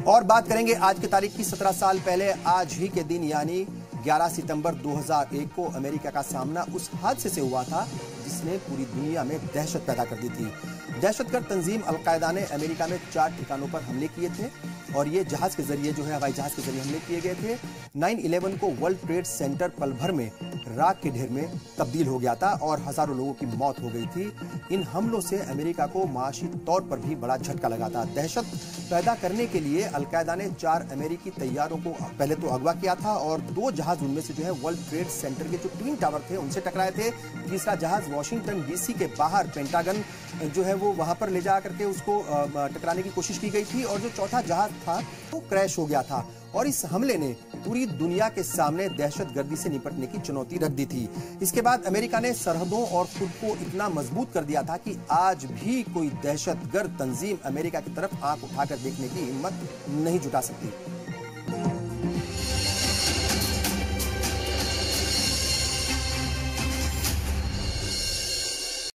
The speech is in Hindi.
और बात करेंगे आज की तारीख की। 17 साल पहले आज ही के दिन यानी 11 सितंबर 2001 को अमेरिका का सामना उस हादसे से हुआ था जिसने पूरी दुनिया में दहशत पैदा कर दी थी। दहशतगर्द तंजीम अलकायदा ने अमेरिका में 4 ठिकानों पर हमले किए थे और ये जहाज के जरिए हवाई जहाज के जरिए हमले किए गए थे। 9/11 को वर्ल्ड ट्रेड सेंटर पल भर में राख के ढेर में तब्दील हो गया था और हजारों लोगों की मौत हो गई थी। इन हमलों से अमेरिका को माशी तौर पर भी बड़ा झटका लगा था। दहशत पैदा करने के लिए अलकायदा ने 4 अमेरिकी तैयारों को पहले तो अगवा किया था और 2 जहाज उनमें से वर्ल्ड ट्रेड सेंटर के जो 3 टावर थे उनसे टकराए थे। तीसरा जहाज वॉशिंगटन डीसी के बाहर पेंटागन वो वहां पर ले जा करके उसको टकराने की कोशिश की गई थी और जो चौथा जहाज था वो क्रैश हो गया था। और इस हमले ने पूरी दुनिया के सामने दहशतगर्दी से निपटने की चुनौती रख दी थी। इसके बाद अमेरिका ने सरहदों और खुद को इतना मजबूत कर दिया था कि आज भी कोई दहशतगर्द तंजीम अमेरिका की तरफ आंख उठाकर देखने की हिम्मत नहीं जुटा सकती।